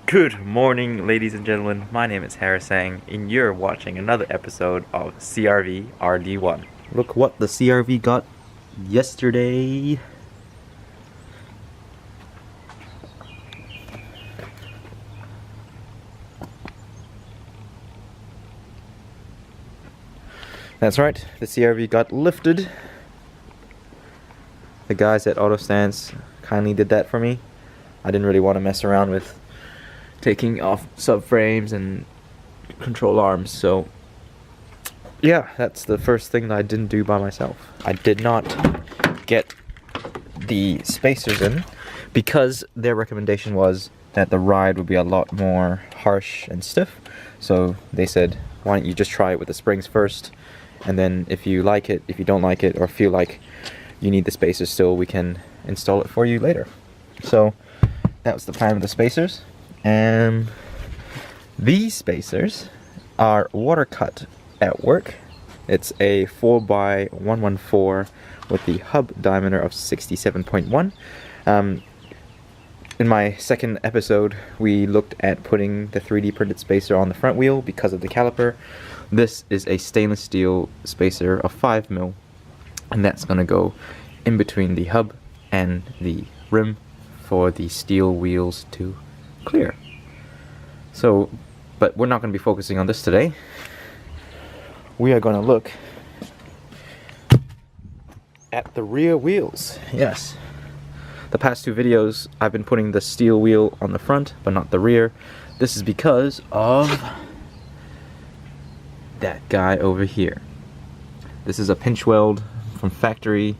Good morning, ladies and gentlemen. My name is Harris, and you're watching another episode of CRV RD1. Look what the CRV got yesterday. That's right, the CRV got lifted. The guys at Auto Stands kindly did that for me. I didn't really want to mess around with taking off subframes and control arms, so yeah, that's the first thing that I didn't do by myself. I did not get the spacers in because their recommendation was that the ride would be a lot more harsh and stiff, so they said, why don't you just try it with the springs first, and then if you like it, if you don't like it, or feel like you need the spacers still, we can install it for you later. So that was the plan with the spacers. And these spacers are water cut at work. It's a 4x114 with the hub diameter of 67.1. In my second episode, we looked at putting the 3D printed spacer on the front wheel because of the caliper. This is a stainless steel spacer of 5mm, and that's going to go in between the hub and the rim for the steel wheels to clear. So, but we're not going to be focusing on this today. We are going to look at the rear wheels. Yes. The past two videos I've been putting the steel wheel on the front but not the rear. This is because of that guy over here. This is a pinch weld from factory.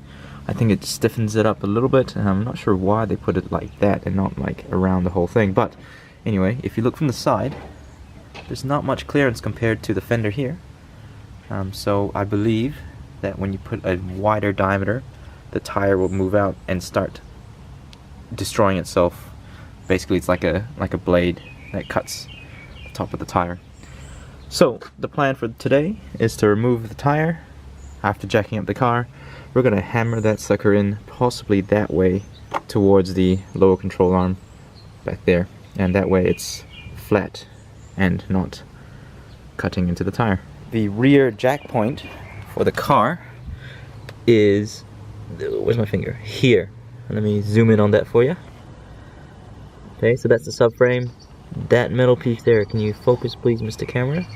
I think it stiffens it up a little bit, and I'm not sure why they put it like that and not like around the whole thing. But anyway, if you look from the side, there's not much clearance compared to the fender here. So I believe that when you put a wider diameter, the tire will move out and start destroying itself. Basically, it's like a blade that cuts the top of the tire. So the plan for today is to remove the tire after jacking up the car. We're going to hammer that sucker in, possibly that way, towards the lower control arm back there. And that way it's flat and not cutting into the tire. The rear jack point for the car is, where's my finger? Here. Let me zoom in on that for you. Okay, so that's the subframe. That metal piece there, can you focus please, Mr. Camera?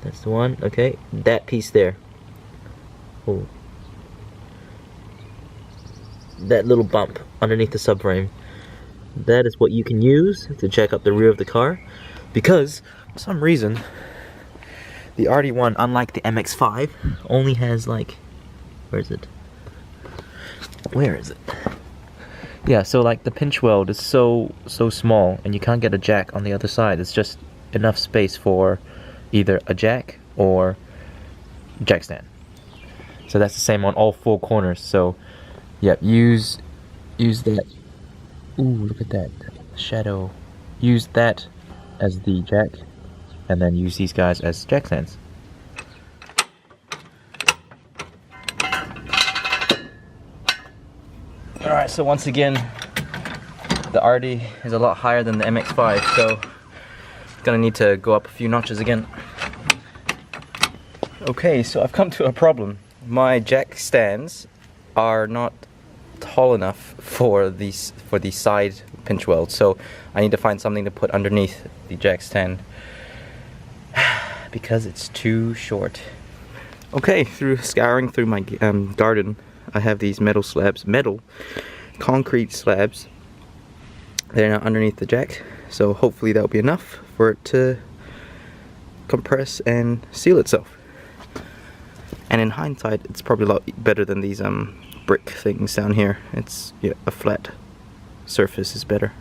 That's the one, okay. That piece there. Oh. That little bump underneath the subframe, that is what you can use to jack up the rear of the car, because for some reason the RD1, unlike the MX-5, only has like, where is it? Yeah, so like the pinch weld is so small and you can't get a jack on the other side. It's just enough space for either a jack or jack stand. So that's the same on all four corners. So yeah, use that. Ooh, look at that shadow. Use that as the jack, and then use these guys as jack stands. Alright, so once again, the RD is a lot higher than the MX-5, so gonna need to go up a few notches again. Okay, so I've come to a problem. My jack stands are not tall enough for these side pinch welds, so I need to find something to put underneath the jack stand because it's too short. Okay, through scouring through my garden, I have these metal concrete slabs. They're now underneath the jack, so hopefully that'll be enough for it to compress and seal itself. And in hindsight, it's probably a lot better than these brick things down here. It's, yeah, a flat surface is better.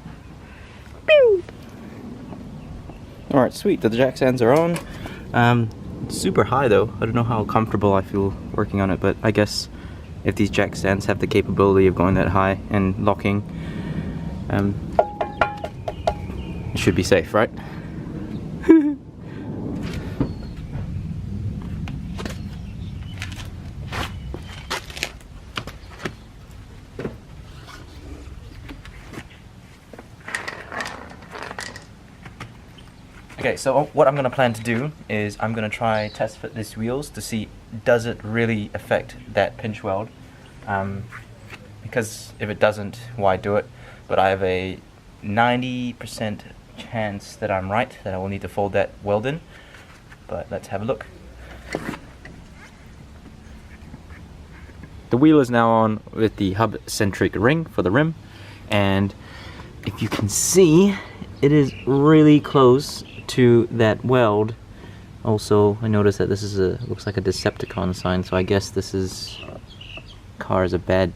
Alright, sweet, the jack stands are on. It's super high though. I don't know how comfortable I feel working on it, but I guess if these jack stands have the capability of going that high and locking, it should be safe, right? Okay, so what I'm gonna plan to do is I'm gonna try test fit these wheels to see does it really affect that pinch weld. Because if it doesn't, why do it? But I have a 90% chance that I'm right, that I will need to fold that weld in. But let's have a look. The wheel is now on with the hub-centric ring for the rim, and if you can see, it is really close to that weld. Also, I noticed that this is looks like a Decepticon sign, so I guess this car is a bad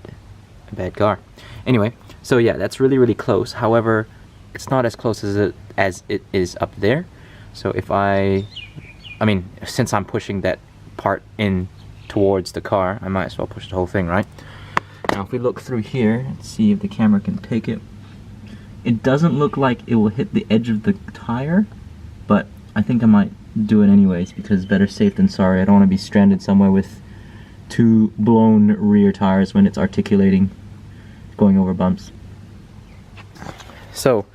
car. Anyway, so yeah, that's really close. However, it's not as close as it is up there. So if I mean, since I'm pushing that part in towards the car, I might as well push the whole thing, right? Now if we look through here and see if the camera can take it, it doesn't look like it will hit the edge of the tire, but I think I might do it anyways because better safe than sorry. I don't want to be stranded somewhere with 2 blown rear tires when it's articulating, going over bumps. So,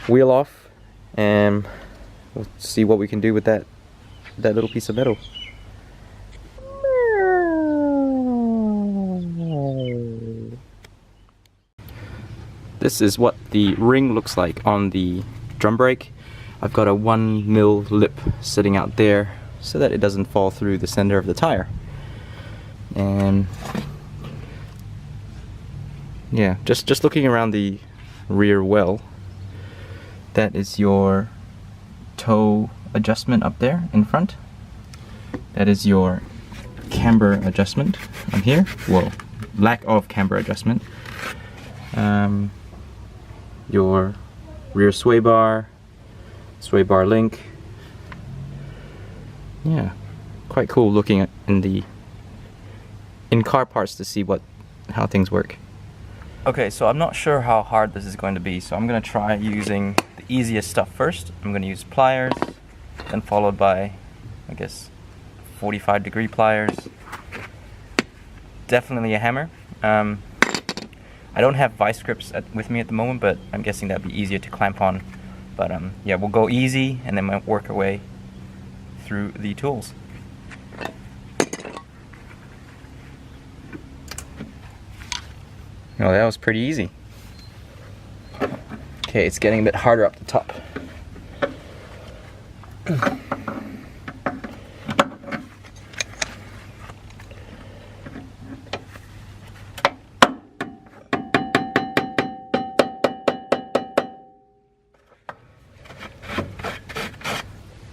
wheel off, and we'll see what we can do with that little piece of metal. This is what the ring looks like on the drum brake. I've got a 1mm lip sitting out there so that it doesn't fall through the center of the tire. And yeah, just looking around the rear well, that is your toe adjustment up there in front. That is your camber adjustment on here. Well, lack of camber adjustment. Your rear sway bar link. Yeah, quite cool looking at in car parts to see how things work. Okay, so I'm not sure how hard this is going to be, so I'm going to try using the easiest stuff first. I'm going to use pliers, then followed by, I guess, 45-degree pliers. Definitely a hammer. I don't have vice grips with me at the moment, but I'm guessing that'd be easier to clamp on. But yeah, we'll go easy and then we'll work our way through the tools. Oh, that was pretty easy. Okay, it's getting a bit harder up the top.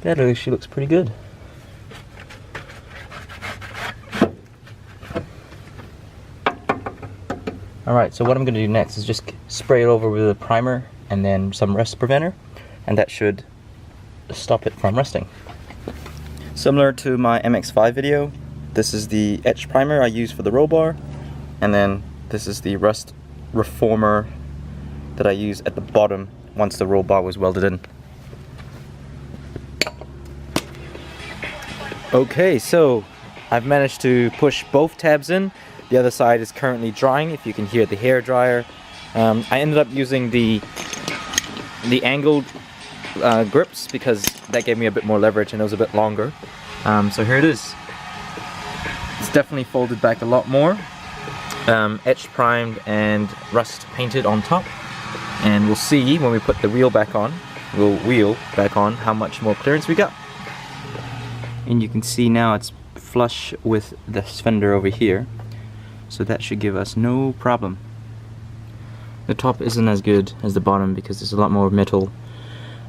That actually looks pretty good. Alright, so what I'm going to do next is just spray it over with a primer and then some rust preventer, and that should stop it from rusting. Similar to my MX-5 video, this is the etch primer I use for the roll bar, and then this is the rust reformer that I use at the bottom once the roll bar was welded in. Okay, so I've managed to push both tabs in. The other side is currently drying, if you can hear the hair dryer. I ended up using the angled grips because that gave me a bit more leverage and it was a bit longer. So here it is. It's definitely folded back a lot more. Etched, primed, and rust painted on top. And we'll see when we put the wheel back on, how much more clearance we got. And you can see now it's flush with this fender over here, so that should give us no problem. The top isn't as good as the bottom because there's a lot more metal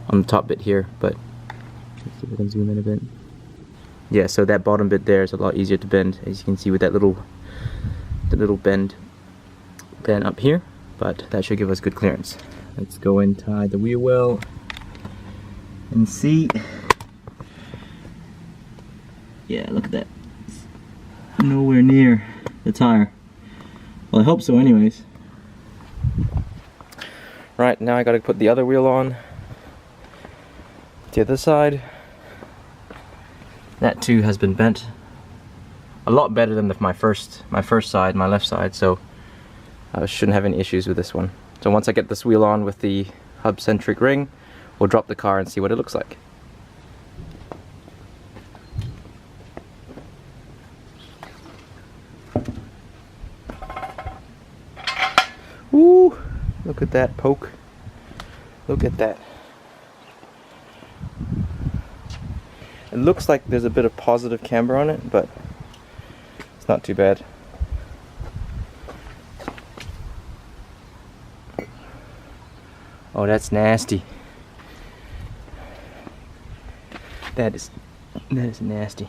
on the top bit here, but let's see if I can zoom in a bit. Yeah, so that bottom bit there is a lot easier to bend, as you can see with that little bend up here, but that should give us good clearance. Let's go and tie the wheel well and see. Yeah, look at that. It's nowhere near the tire. Well, I hope so anyways. Right, now I gotta put the other wheel on. The other side. That too has been bent. A lot better than my first side, my left side, so I shouldn't have any issues with this one. So once I get this wheel on with the hub-centric ring, we'll drop the car and see what it looks like. Woo! Look at that poke. Look at that. It looks like there's a bit of positive camber on it, but it's not too bad. Oh, that's nasty. That is nasty.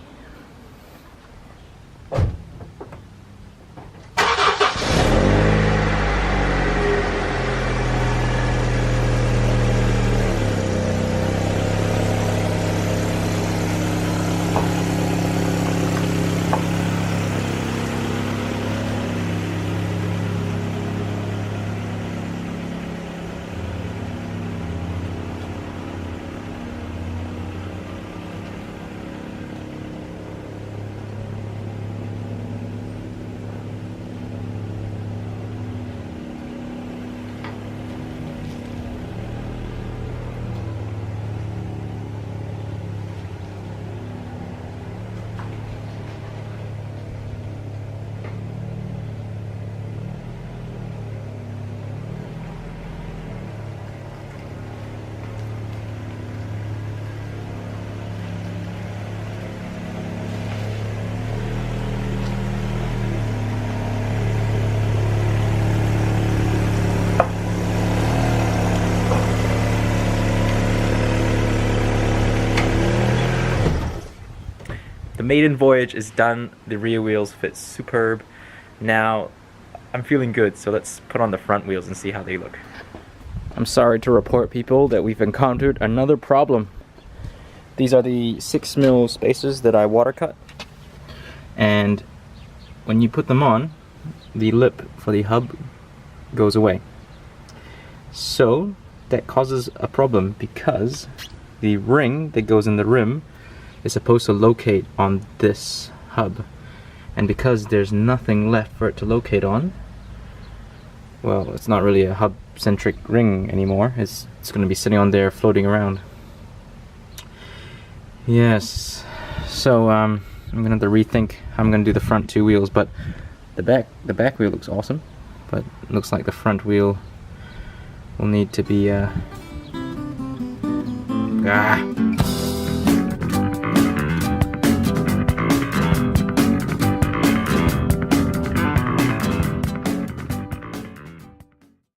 The maiden voyage is done. The rear wheels fit superb. Now I'm feeling good, so let's put on the front wheels and see how they look. I'm sorry to report, people, that we've encountered another problem. These are the 6mm spacers that I water cut, and when you put them on, the lip for the hub goes away. So that causes a problem because the ring that goes in the rim is supposed to locate on this hub, and because there's nothing left for it to locate on, well, it's not really a hub centric ring anymore. It's going to be sitting on there floating around. Yes, so I'm gonna have to rethink how I'm gonna do the front two wheels, but the back wheel looks awesome, but it looks like the front wheel will need to be